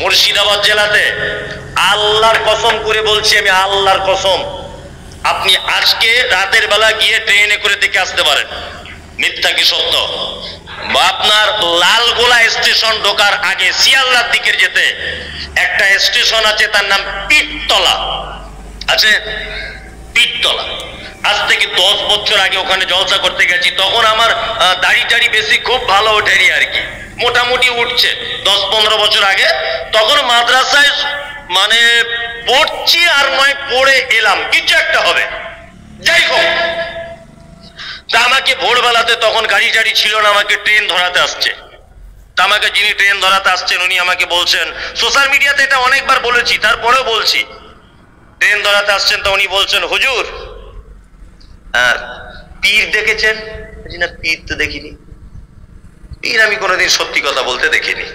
মুর্শিদাবাদ জেলাতে। আল্লাহর কসম করে বলছি, আমি আল্লাহর কসম, আপনি আজকে রাতের বেলা গিয়ে ট্রেনে করে দেখে আসতে পারেন, মিথ্যা কি সত্য। আপনার লালগোলা স্টেশন ঢোকার আগে শিয়ালদার দিকের যেতে একটা স্টেশন আছে, তার নাম পীরতলা আছে, পীরতলা। আজ থেকে 10 বছর আগে ওখানে জলসা করতে গেছি, তখন আমার দাড়ি টাড়ি বেশি খুব ভালো ওঠেনি আর কি, মোটামুটি উঠছে 10-15 বছর আগে। তখন মাদ্রাসায় মানে পড়ছি আর নয় পড়ে এলাম, কিছু একটা হবে, যাই হোক। তা আমাকে ভোরবেলাতে তখন গাড়ি টাড়ি ছিল না, আমাকে ট্রেন ধরাতে আসছে। তা আমাকে যিনি ট্রেন ধরাতে আসছেন উনি আমাকে বলছেন, সোশ্যাল মিডিয়াতে এটা অনেকবার বলেছি, তারপরেও বলছি, ট্রেন ধরাতে আসছেন। তো উনি বলছেন, হুজুর পীর দেখেছেন? না, পীর তো দেখিনি, পীর আমি কোনোদিন সত্যি কথা বলতে দেখিনি।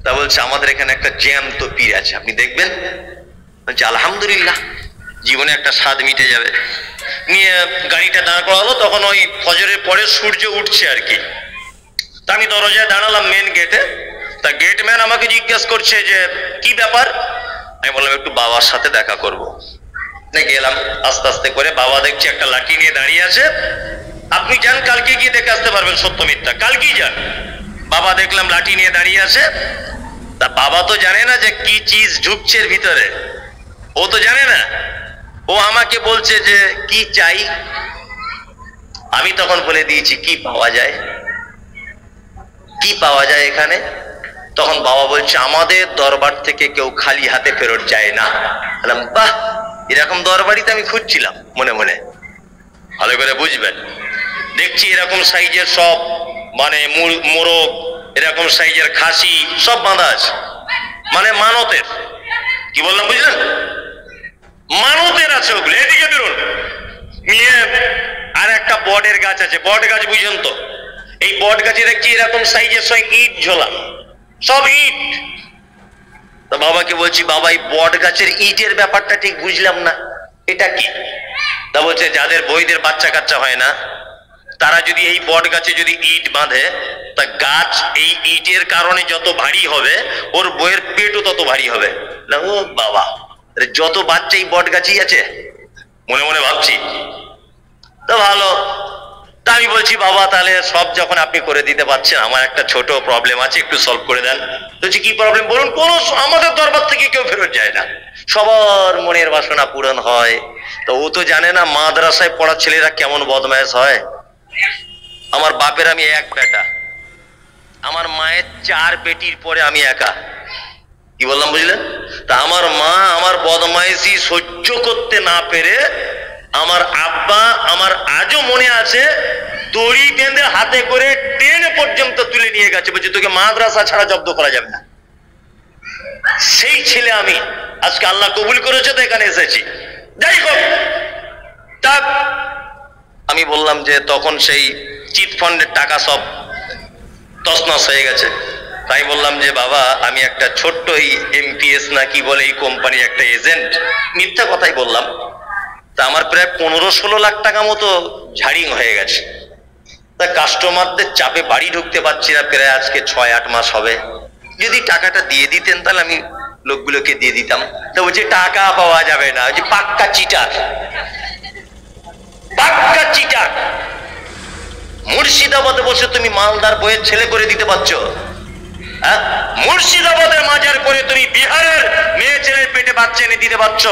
তা বলছে, আমাদের এখানে একটা জ্যান্ত পীর আছে, আপনি দেখবেন? বলছে, আলহামদুলিল্লাহ, জীবনে একটা স্বাদ মিটে যাবে। নিয়ে গাড়িটা দাঁড় করালো, তখন ওই ফজরের পরে সূর্য উঠছে আর কি। তা আমি দরজায় দাঁড়ালাম মেন গেটে। তা গেটম্যান আমাকে জিজ্ঞেস করছে যে কি ব্যাপার। আমি বললাম, একটু বাবার সাথে দেখা করবো। গেলাম আস্তে আস্তে করে, বাবা দেখছি একটা লাঠি নিয়ে দাঁড়িয়ে আছে। আপনি যান, কালকে গিয়ে দেখে আসতে পারবেন সত্য মিথ্যা, কালকেই যান। বাবা দেখলাম লাঠি নিয়ে দাঁড়িয়ে আছে। তা বাবা তো জানে না যে কি চিজ ঢুকছে এর ভিতরে, ও তো জানে না। ও আমাকে বলছে যে কি চাই। আমি তখন বলে দিয়েছি কি পাওয়া যায়, কি পাওয়া যায় এখানে। তখন বাবা বলছে, আমাদের দরবার থেকে কেউ খালি হাতে ফেরত যায় না। বললাম, বাহ, এরকম দরবারই তো আমি খুঁজছিলাম মনে মনে। ভালো করে বুঝবেন, দেখছি এরকম সাইজের সব মানে মোরগ, এরকম সাইজের খাসি সব বাঁধা আছে, মানে মানতের। কি বললাম বুঝলেন? মানতের আছে ওগুলো। এদিকে বেরোন। নিয়ে আর একটা বটের গাছ আছে, বট গাছ বুঝেন তো? এই বট গাছে দেখছি এরকম সাইজের সব ইট ঝোলা, সব ইট। তো বাবাকে বলছি, বাবা এই বট গাছের ইটের ব্যাপারটা ঠিক বুঝলাম না, এটা কি? তা বলছে, যাদের বইদের বাচ্চা কাচ্চা হয় না, তারা যদি এই বট গাছে যদি ইট বাঁধে, তা গাছ এই ইটের কারণে যত ভারী হবে, ওর বইয়ের পেটও তত ভারী হবে। ও বাবা, যত বাচ্চা এই বট গাছই আছে, মনে মনে ভাবছি। তো ভালো। তা আমি বলছি, বাবা তাহলে সব যখন আপনি করে দিতে পারছেন, আমার একটা ছোট প্রবলেম আছে, একটু সলভ করে দেন। বলছি, কি প্রবলেম বলুন। কোনো আমাদের দরবার থেকে কেউ ফেরত যায় না, সবার মনের বাসনা পূরণ হয়। তো ও তো জানে না মাদ্রাসায় পড়া ছেলেরা কেমন বদমায়েশ হয়। আমার বাপের আমি এক বেটা, আমার মায়ের 4 বেটির পরে আমি একা। কি বললাম বুঝলেন? তা আমার মা আমার বদমাইশি সহ্য করতে না পেরে আমার আব্বা, আমার আজও মনে আছে, দড়ি বেঁধে হাতে করে ট্রেন পর্যন্ত তুলে নিয়ে গেছে, বলছে তোকে মাদ্রাসা ছাড়া জব্দ করা যাবে না। সেই ছেলে আমি, আজকে আল্লাহ কবুল করেছে তো এখানে এসেছি। যাই হোক, তা আমি বললাম যে তখন সেই চিট ফান্ডের টাকা সব তছনছ হয়ে গেছে। তাই বললাম যে বাবা, আমি একটা ছোট্ট এই এমপিএস না কি বলে এই কোম্পানির একটা এজেন্ট, মিথ্যা কথাই বললাম। তা আমার প্রায় 15-16 লাখ টাকা মতো ঝাড়িং হয়ে গেছে। তা কাস্টমারদের চাপে বাড়ি ঢুকতে পারছি না, প্রায় আজকে 6-8 মাস হবে। যদি টাকাটা দিয়ে দিতেন তাহলে আমি লোকগুলোকে দিয়ে দিতাম। তো বলছে টাকা পাওয়া যাবে না, ওই যে পাক্কা চিটার, পাক্কা চিটার। মুর্শিদাবাদে বসে তুমি মালদার বইয়ের ছেলে করে দিতে পারছো? হ্যাঁ, মুর্শিদাবাদের মাজার করে তুমি বিহারের মেয়ে ছেলের পেটে বাচ্চা এনে দিতে পারছো,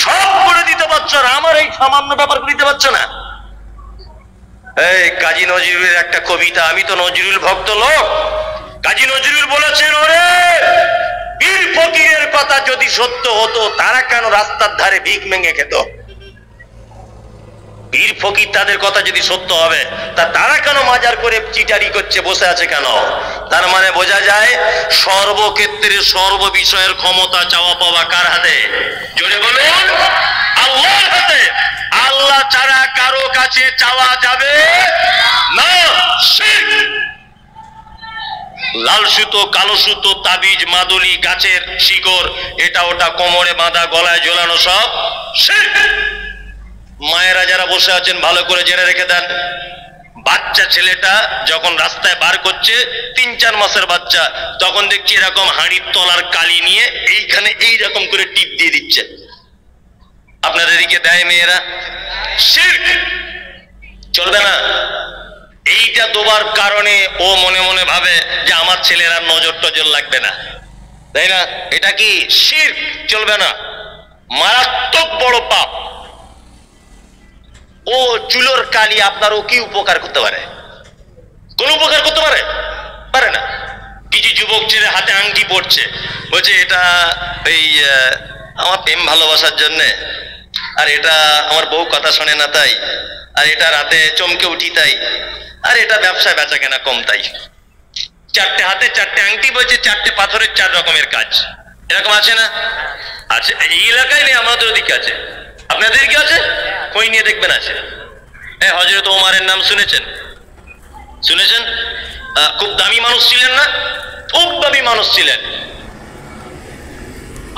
সব করে দিতে পারছো, আর আমার এই সামান্য ব্যাপার করে দিতে পারছো না। এই কাজী নজরুলের একটা কবিতা, আমি তো নজরুল ভক্ত লোক। কাজী নজরুল বলেছেন, ওরে পীর ফকিরের কথা যদি সত্য হতো, তারা কেন রাস্তার ধারে ভিক মেঙে খেত? পীর ফকির তাদের কথা যদি সত্য হবে, তা তারা কেন মাজার করে চিটারি করছে, বসে আছে কেন? তার মানে বোঝা যায় সর্বক্ষেত্রে সর্ব বিষয়ের ক্ষমতা চাওয়া পাওয়া কার হাতে? জোরে বলুন, আল্লাহর হাতে। আল্লাহ ছাড়া কারো কাছে চাওয়া যাবে না। শিরক, লাল সুতো, কালো সুতো, তাবিজ, মাদুলি, গাছের শিকড়, এটা ওটা কোমরে বাঁধা, গলায় ঝোলানো, সব শিরক। মায়েরা যারা বসে আছেন ভালো করে জেনে রেখে দেন, বাচ্চা ছেলেটা যখন রাস্তায় বার করছে 3-4 মাসের বাচ্চা, তখন দেখছি এরকম হাঁড়ির তলার কালি নিয়ে এইখানে এইরকম করে টিপ দিয়ে দিচ্ছে। আপনাদের এদিকে দেয় মেয়েরা? শিরক চলবে না। এইটা দেওয়ার কারণে ও মনে মনে ভাবে যে আমার ছেলের আর নজর টজর লাগবে না, তাই না? এটা কি শিরক? চলবে না, মারাত্মক বড় পাপ। ও চুলোর কালি আপনার ও কি উপকার করতে পারে? কোন উপকার করতে পারে? পারে না। কিছু যুবক ছেলে হাতে আংটি পড়ছে, বলছে এটা এই আমার প্রেম ভালোবাসার জন্য, আর এটা আমার বউ কথা শোনে না তাই, আর এটা রাতে চমকে উঠি তাই, আর এটা ব্যবসায় বেচা কেনা কম তাই। 4টে হাতে 4টে আংটি, বলছে 4টে পাথরের 4 রকমের কাজ। এরকম আছে না? আছে। এই এলাকায় নেই, আমাদের ওদিকে আছে। আপনাদের কি আছে? কই নিয়ে দেখবেন আছে। হযরত ওমরের নাম শুনেছেন? শুনেছেন? খুব দামি মানুষ ছিলেন না? খুব দামি মানুষ ছিলেন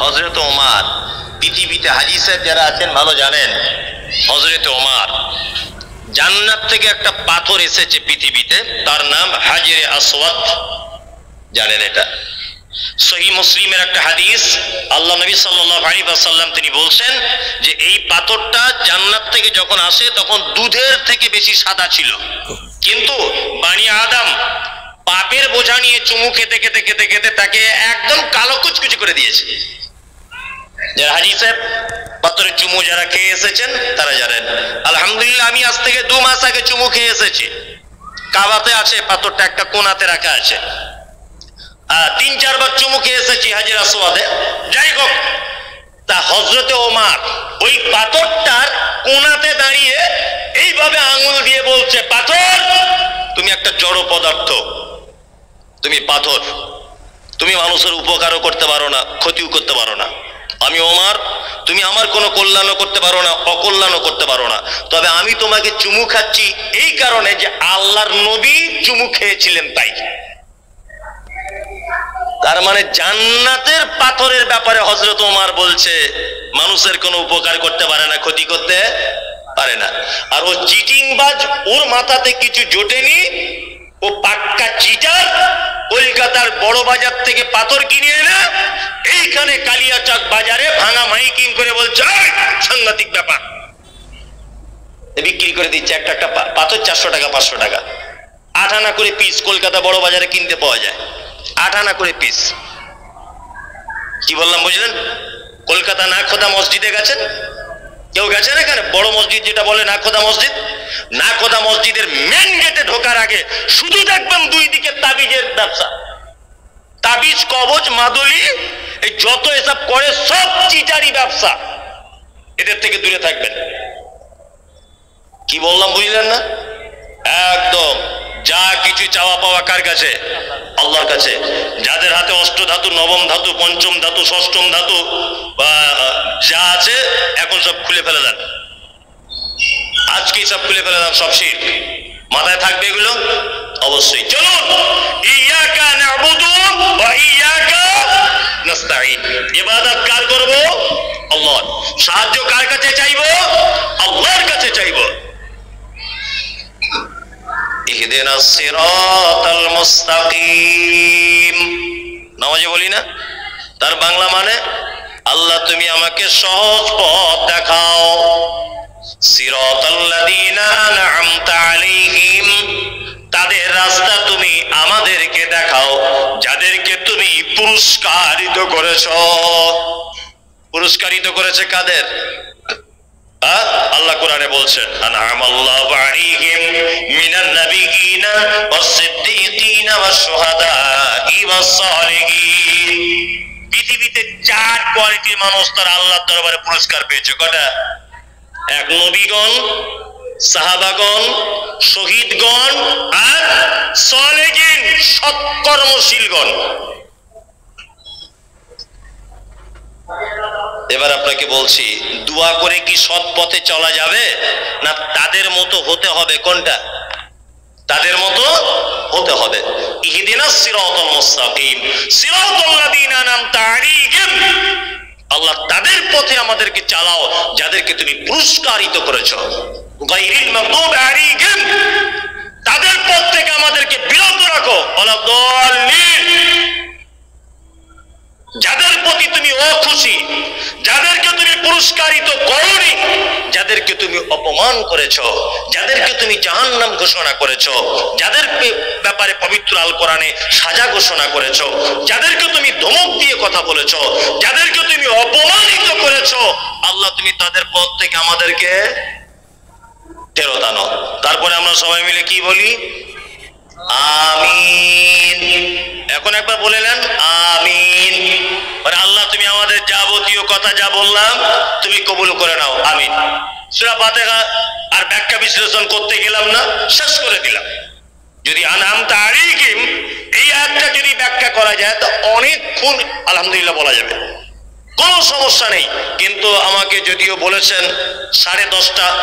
হযরত ওমর। পৃথিবীতে হাজী সাহেব যারা আছেন ভালো জানেন, হযরত ওমর জান্নাত থেকে একটা পাথর এসেছে পৃথিবীতে, তার নাম হাজরে আসওয়াদ। জানেন এটা? সহিহ মুসলিমের একটা হাদিস, আল্লাহ নবী সাল্লাল্লাহু আলাইহি ওয়াসাল্লাম তিনি বলছেন যে এই পাথরটা জান্নাত থেকে যখন আসে তখন দুধের থেকে বেশি সাদা ছিল, কিন্তু বানি আদম পাপের বোঝা নিয়ে চুমু খেতে খেতে খেতে খেতে তাকে একদম কালো কুচকুচি করে দিয়েছে। যারা হাজী সাহেব পাথরের চুমু যারা খেয়ে এসেছেন তারা জানেন। আলহামদুলিল্লাহ, আমি আজ থেকে 2 মাস আগে চুমু খেয়ে এসেছি। কাবাতে আছে পাথরটা, একটা কোনাতে রাখা আছে। 3-4 বার চুমু খেয়ে এসেছি হাজরে আসওয়াদে। যাই হোক, তা হযরতে ওমর ওই পাথরটার কোনাতে দাঁড়িয়ে এইভাবে আঙুল দিয়ে বলছে, পাথর তুমি একটা জড় পদার্থ, তুমি পাথর, তুমি মানুষের উপকারও করতে পারো না, ক্ষতিও করতে পারো না। আমি ওমর, তুমি আমার কোনো কল্যাণও করতে পারো না, অকল্যাণও করতে পারো না। তবে আমি তোমাকে চুমু খাচ্ছি এই কারণে যে আল্লাহর নবী চুমু খেয়েছিলেন তাই। তার মানে জান্নাতের পাথরের ব্যাপারে হযরত ওমর বলছে মানুষের কোনো উপকার করতে পারে না, ক্ষতি করতে পারে না। আর ও চিটিংবাজ, ওর মাথাতে কিছু জোটেনি, ও পাক্কা চিটার। কলকাতার বড় বাজার থেকে পাথর কিনে এনে এইখানে কালিয়াচক বাজারে ভাঙা মাইকিং করে বলছে সাংঘাতিক ব্যাপার, বিক্রি করে দিচ্ছে। একটা পাথর 400 টাকা 500 টাকা, 8 আনা করে পিস। কলকাতা বড় বাজারে কিনতে পাওয়া যায় 8 আনা করে পিস। কি বললাম বুঝলেন? কলকাতা নাখোদা মসজিদে গেছেন? কেউ গেছেন এখানে? বড় মসজিদ যেটা বলে নাখোদা মসজিদ, নাখোদা মসজিদের মেন গেটে ঢোকার আগে শুধু দেখবেন 2 দিকে তাবিজের ব্যবসা। তাবিজ, কবজ, মাদুলি, এই যত এসব করে সব চিটারি ব্যবসা। এদের থেকে দূরে থাকবেন। কি বললাম বুঝলেন না? একদম যা কিছু চাওয়া পাওয়া কার কাছে? আল্লাহর কাছে। যাদের হাতে অষ্টধাতু, নবম ধাতু, পঞ্চম ধাতু, ষষ্ঠম ধাতু যা আছে এখন সব খুলে ফেলে দেন, আজকেই সব খুলে ফেলে দেন। সব শিরক মাথায় থাকবে এগুলো অবশ্যই। চলুন, ইয়াকা না'বুদু ওয়া ইয়াকা নাস্তাঈন। ইবাদত কার করব? আল্লাহর। সাহায্য কার কাছে চাইবো? আল্লাহর কাছে চাইবো। ইহদিনাস সিরাতাল মুস্তাকিম নামাজে বলি না? তার বাংলা মানে আল্লাহ তুমি আমাকে সহজ পথ দেখাও। সিরাতাল্লাযীনা আন'আমতা আলাইহিম, তাদের রাস্তা তুমি আমাদেরকে দেখাও যাদেরকে তুমি পুরস্কারিত করেছো। পুরস্কারিত করেছে কাদের? আল্লাহ কোরআনে বলছেন আন'আমাল্লাহু আলাইহিম মিনান নাবিয়িনা ওয়াস-সিদ্দীকিনা ওয়াশ-শুহাদাই ওয়াস-সালিহিন। পৃথিবীতে 4 কোয়ালিটির মানুষ তারা আল্লাহর দরবারে পুরস্কার পেয়েছে। কটা? 1 নবীগণ, সাহাবাগণ, শহীদগণ আর সালেহিন সৎকর্মশীলগণ। এবার আপনাকে বলছি, দোয়া করে কি সৎ পথে চলা যাবে না তাদের মতো হতে হবে? কোনটা? তাদের মতো হতে হবে। ইহদিনাস সিরাতাল মুস্তাকিম সিরাতাল্লাযীনা আন'আমতা আলাইহিম, আল্লাহ তাদের পথে আমাদেরকে চালাও যাদেরকে তুমি পুরস্কারিত করেছো। গায়রিল মাগদুবি আলাইহিম, তাদের পথ থেকে আমাদেরকে বিরত রাখো। যাদের প্রতি তুমি অখুশি, যাদেরকে তুমি পুরস্কারিত করোনি, যাদেরকে তুমি অপমান করেছো, যাদেরকে তুমি জাহান্নাম ঘোষণা করেছো, যাদের ব্যাপারে পবিত্র আল কোরআনে সাজা ঘোষণা করেছো, যাদেরকে তুমি ধমক দিয়ে কথা বলেছো, যাদেরকে তুমি অপমানিত করেছো, আল্লাহ তুমি তাদের পথ থেকে আমাদেরকে ফেরত আনো। তারপরে আমরা সবাই মিলে কি বলি? আমিন। এখন একবার বলে নেন আমিন। আল্লাহ তুমি আমাদের যাবতীয় কথা যা বললাম তুমি কবুল করে নাও, আমিন। সূরা ফাতিহা আর ব্যাখ্যা বিশ্লেষণ করতে গেলাম না, শেষ করে দিলাম। যদি আনআমতা আলাইহিম এই আয়াতটা যদি ব্যাখ্যা করা যায় তো অনেকক্ষণ আলহামদুলিল্লাহ বলা যাবে, কোনো সমস্যা নেই। কিন্তু আমাকে যদিও বলেছেন 10:30